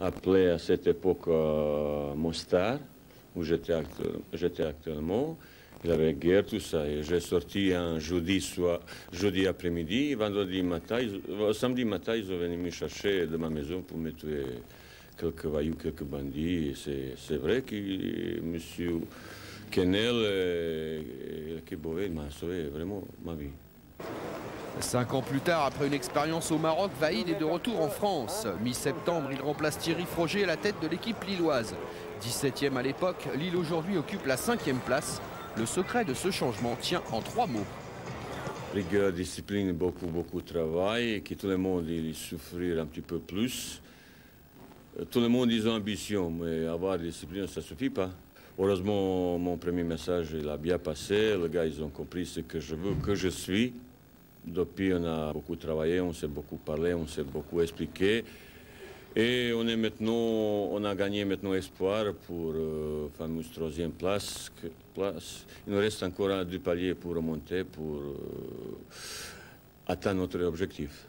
appelé à cette époque Mostar, où j'étais actuellement. Il y avait guerre, tout ça. Et j'ai sorti un jeudi après-midi, samedi matin, ils sont venus me chercher de ma maison pour me tuer quelques voyous, quelques bandits. Et c'est vrai que M. Quesnel et Beauvais m'a sauvé vraiment ma vie. 5 ans plus tard, après une expérience au Maroc, Vahid est de retour en France. Mi-septembre, il remplace Thierry Froger à la tête de l'équipe lilloise. 17e à l'époque, Lille aujourd'hui occupe la 5e place. Le secret de ce changement tient en 3 mots. Rigueur, discipline, beaucoup de travail, et que tout le monde il souffrir un petit peu plus. Tout le monde a ambition, mais avoir discipline, ça ne suffit pas. Heureusement, mon premier message il a bien passé. Les gars, ils ont compris ce que je veux, que je suis. Depuis, on a beaucoup travaillé, on s'est beaucoup parlé, on s'est beaucoup expliqué. Et on a gagné maintenant espoir pour la fameuse 3e place. Il nous reste encore 2 paliers pour remonter, pour atteindre notre objectif.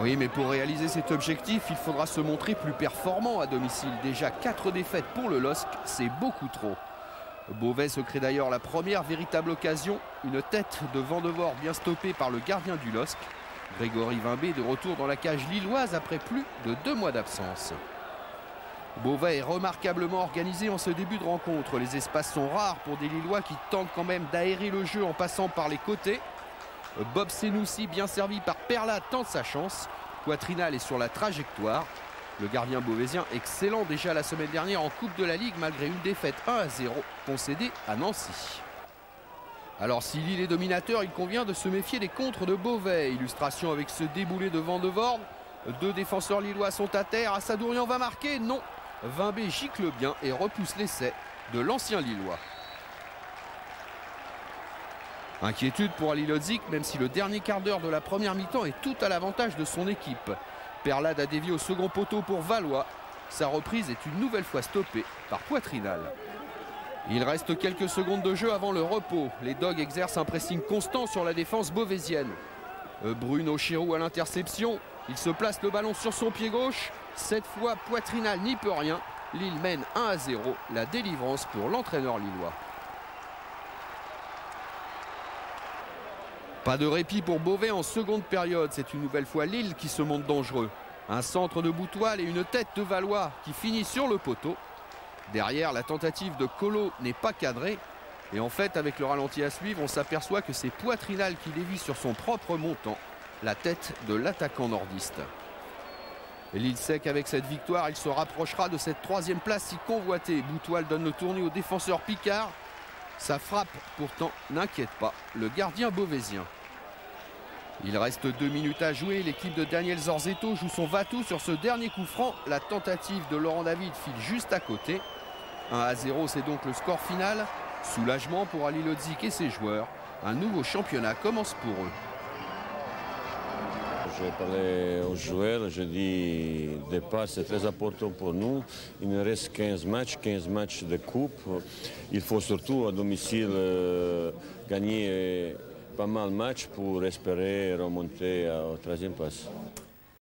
Oui, mais pour réaliser cet objectif, il faudra se montrer plus performant à domicile. Déjà 4 défaites pour le LOSC, c'est beaucoup trop. Beauvais se crée d'ailleurs la première véritable occasion. Une tête de Vandevort bien stoppée par le gardien du LOSC. Grégory Vimbé de retour dans la cage lilloise après plus de 2 mois d'absence. Beauvais est remarquablement organisé en ce début de rencontre. Les espaces sont rares pour des Lillois qui tentent quand même d'aérer le jeu en passant par les côtés. Bob Senoussi, bien servi par Perla, tente sa chance. Poitrinal est sur la trajectoire. Le gardien beauvaisien excellent déjà la semaine dernière en Coupe de la Ligue malgré une défaite 1-0 concédée à Nancy. Alors si Lille est dominateur, il convient de se méfier des contres de Beauvais. Illustration avec ce déboulé de Vandevort. 2 défenseurs lillois sont à terre. Assadourian va marquer, non. Vimbé gicle bien et repousse l'essai de l'ancien Lillois. Inquiétude pour Ali Lodzik, même si le dernier quart d'heure de la première mi-temps est tout à l'avantage de son équipe. Perlade a dévié au second poteau pour Valois. Sa reprise est une nouvelle fois stoppée par Poitrinal. Il reste quelques secondes de jeu avant le repos. Les Dogs exercent un pressing constant sur la défense beauvaisienne. Bruno Chirou à l'interception. Il se place le ballon sur son pied gauche. Cette fois, Poitrinal n'y peut rien. Lille mène 1-0. La délivrance pour l'entraîneur lillois. Pas de répit pour Beauvais en seconde période. C'est une nouvelle fois Lille qui se montre dangereux. Un centre de Boutoile et une tête de Valois qui finit sur le poteau. Derrière, la tentative de Colo n'est pas cadrée. Et en fait, avec le ralenti à suivre, on s'aperçoit que c'est Poitrinal qui dévie sur son propre montant. La tête de l'attaquant nordiste. Lille sec avec cette victoire, il se rapprochera de cette 3e place si convoitée. Boutoile donne le tournis au défenseur Picard. Sa frappe, pourtant, n'inquiète pas le gardien beauvaisien. Il reste 2 minutes à jouer. L'équipe de Daniel Zorzetto joue son va-tout sur ce dernier coup franc. La tentative de Laurent David file juste à côté. 1-0, c'est donc le score final. Soulagement pour Ali Lodzik et ses joueurs. Un nouveau championnat commence pour eux. J'ai parlé aux joueurs, je dis départ, c'est très important pour nous. Il nous reste 15 matchs de coupe. Il faut surtout à domicile gagner pas mal de matchs pour espérer remonter à la 3e place.